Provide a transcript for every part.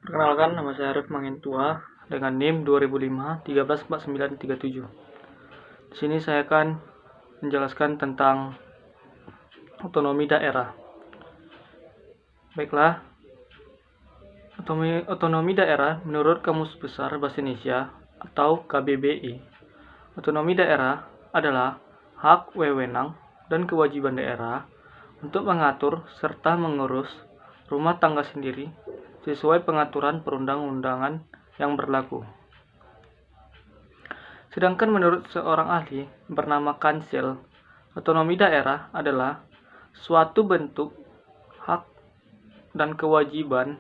Perkenalkan, nama saya Arif Mangentua dengan NIM 2005-134937. Di sini saya akan menjelaskan tentang otonomi daerah. Baiklah, otonomi daerah menurut Kamus Besar Bahasa Indonesia atau KBBI. Otonomi daerah adalah hak, wewenang, dan kewajiban daerah untuk mengatur serta mengurus rumah tangga sendiri sesuai pengaturan perundang-undangan yang berlaku. Sedangkan menurut seorang ahli bernama Kansel, otonomi daerah adalah suatu bentuk hak dan kewajiban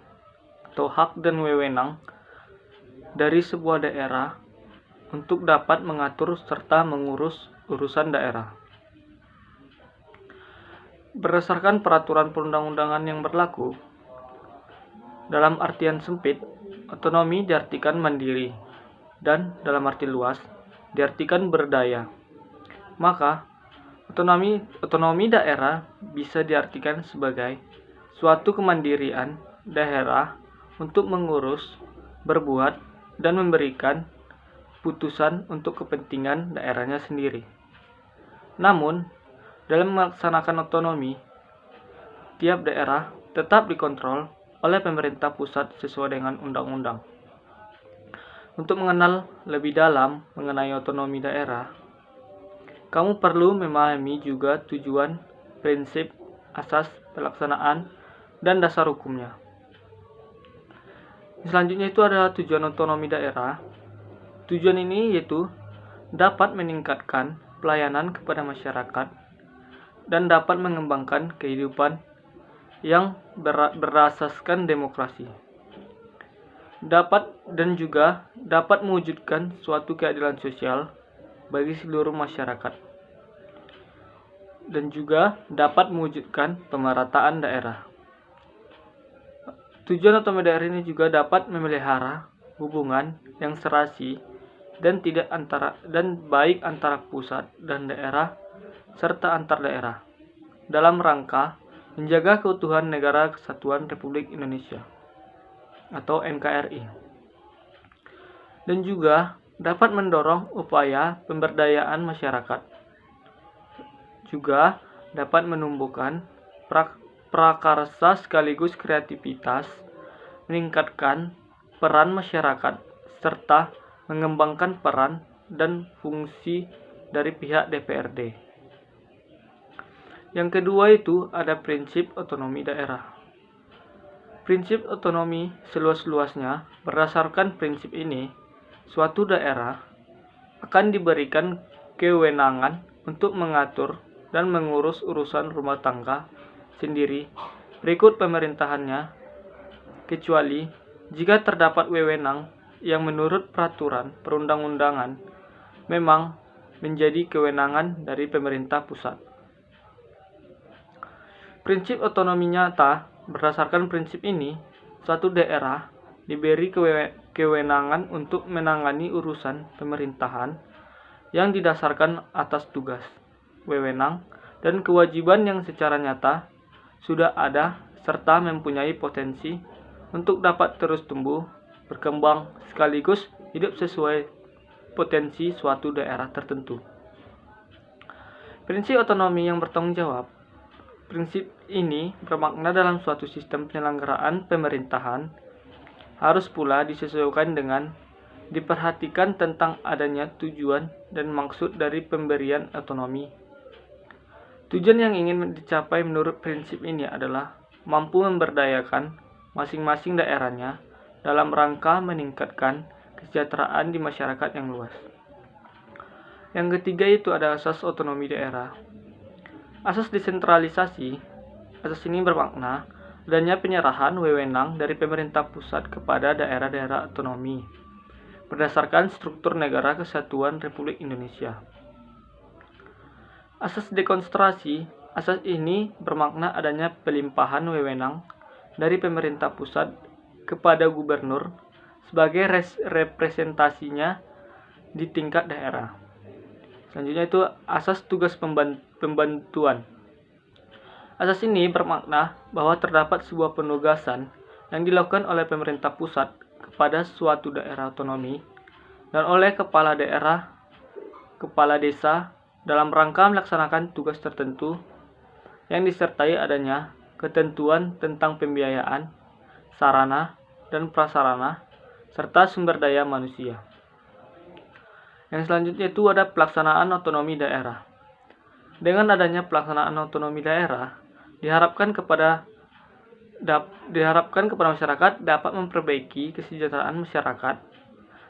atau hak dan wewenang dari sebuah daerah untuk dapat mengatur serta mengurus urusan daerah. Berdasarkan peraturan perundang-undangan yang berlaku, dalam artian sempit, otonomi diartikan mandiri, dan dalam arti luas, diartikan berdaya. Maka, otonomi daerah bisa diartikan sebagai suatu kemandirian daerah untuk mengurus, berbuat, dan memberikan putusan untuk kepentingan daerahnya sendiri. Namun, dalam melaksanakan otonomi, tiap daerah tetap dikontrol oleh pemerintah pusat sesuai dengan undang-undang. Untuk mengenal lebih dalam mengenai otonomi daerah, kamu perlu memahami juga tujuan, prinsip, asas, pelaksanaan, dan dasar hukumnya. Selanjutnya itu adalah tujuan otonomi daerah. Tujuan ini yaitu dapat meningkatkan pelayanan kepada masyarakat dan dapat mengembangkan kehidupan yang berasaskan demokrasi. Dapat mewujudkan suatu keadilan sosial bagi seluruh masyarakat. Dan juga dapat mewujudkan pemerataan daerah. Tujuan otonomi daerah ini juga dapat memelihara hubungan yang serasi dan baik antara pusat dan daerah serta antar daerah dalam rangka menjaga keutuhan Negara Kesatuan Republik Indonesia atau NKRI, dan juga dapat mendorong upaya pemberdayaan masyarakat, juga dapat menumbuhkan prakarsa sekaligus kreativitas, meningkatkan peran masyarakat, serta mengembangkan peran dan fungsi dari pihak DPRD. Yang kedua itu ada prinsip otonomi daerah. Prinsip otonomi seluas-luasnya. Berdasarkan prinsip ini, suatu daerah akan diberikan kewenangan untuk mengatur dan mengurus urusan rumah tangga sendiri berikut pemerintahannya, kecuali jika terdapat wewenang yang menurut peraturan perundang-undangan memang menjadi kewenangan dari pemerintah pusat. Prinsip otonomi nyata. Berdasarkan prinsip ini, suatu daerah diberi kewenangan untuk menangani urusan pemerintahan yang didasarkan atas tugas, wewenang, dan kewajiban yang secara nyata sudah ada serta mempunyai potensi untuk dapat terus tumbuh, berkembang, sekaligus hidup sesuai potensi suatu daerah tertentu. Prinsip otonomi yang bertanggung jawab. Prinsip ini bermakna dalam suatu sistem penyelenggaraan pemerintahan harus pula disesuaikan dengan diperhatikan tentang adanya tujuan dan maksud dari pemberian otonomi. Tujuan yang ingin dicapai menurut prinsip ini adalah mampu memberdayakan masing-masing daerahnya dalam rangka meningkatkan kesejahteraan di masyarakat yang luas. Yang ketiga itu ada asas otonomi daerah. Asas desentralisasi. Asas ini bermakna adanya penyerahan wewenang dari pemerintah pusat kepada daerah-daerah otonomi berdasarkan struktur Negara Kesatuan Republik Indonesia. Asas dekonsentrasi. Asas ini bermakna adanya pelimpahan wewenang dari pemerintah pusat kepada gubernur sebagai representasinya di tingkat daerah. Selanjutnya itu asas tugas pembantuan. Asas ini bermakna bahwa terdapat sebuah penugasan yang dilakukan oleh pemerintah pusat kepada suatu daerah otonomi dan oleh kepala daerah, kepala desa dalam rangka melaksanakan tugas tertentu yang disertai adanya ketentuan tentang pembiayaan, sarana dan prasarana, serta sumber daya manusia. Yang selanjutnya itu ada pelaksanaan otonomi daerah. Dengan adanya pelaksanaan otonomi daerah, diharapkan kepada masyarakat dapat memperbaiki kesejahteraan masyarakat.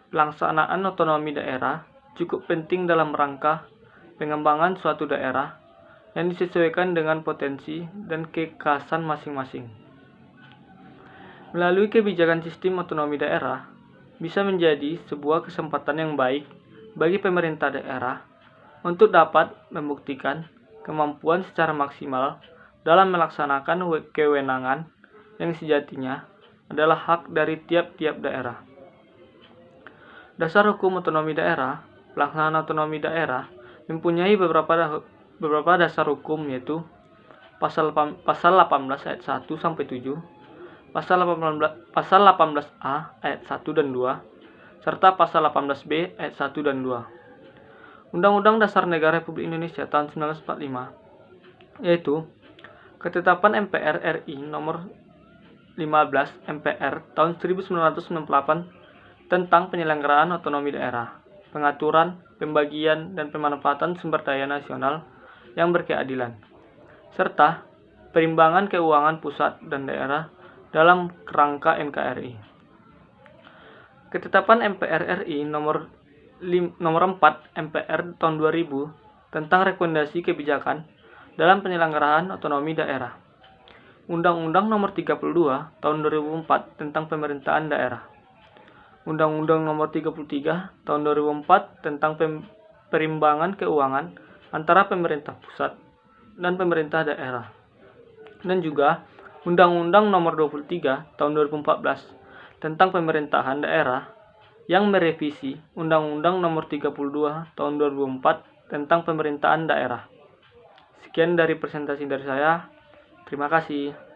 Pelaksanaan otonomi daerah cukup penting dalam rangka pengembangan suatu daerah yang disesuaikan dengan potensi dan kekhasan masing-masing. Melalui kebijakan sistem otonomi daerah, bisa menjadi sebuah kesempatan yang baik bagi pemerintah daerah untuk dapat membuktikan kemampuan secara maksimal dalam melaksanakan kewenangan yang sejatinya adalah hak dari tiap-tiap daerah. Dasar hukum otonomi daerah, pelaksanaan otonomi daerah mempunyai beberapa dasar hukum, yaitu pasal 18 ayat 1 sampai 7, pasal 18A ayat 1 dan 2, serta pasal 18B ayat 1 dan 2. Undang-Undang Dasar Negara Republik Indonesia tahun 1945, yaitu Ketetapan MPR RI nomor 15 MPR tahun 1998 tentang penyelenggaraan otonomi daerah, pengaturan, pembagian, dan pemanfaatan sumber daya nasional yang berkeadilan, serta perimbangan keuangan pusat dan daerah dalam kerangka NKRI. Ketetapan MPR RI nomor 4 MPR tahun 2000 tentang rekomendasi kebijakan dalam penyelenggaraan otonomi daerah. Undang-Undang nomor 32 tahun 2004 tentang pemerintahan daerah. Undang-Undang nomor 33 tahun 2004 tentang perimbangan keuangan antara pemerintah pusat dan pemerintah daerah. Dan juga Undang-Undang nomor 23 tahun 2014 tentang pemerintahan daerah yang merevisi Undang-Undang nomor 32 tahun 2004 tentang pemerintahan daerah. Sekian dari presentasi dari saya. Terima kasih.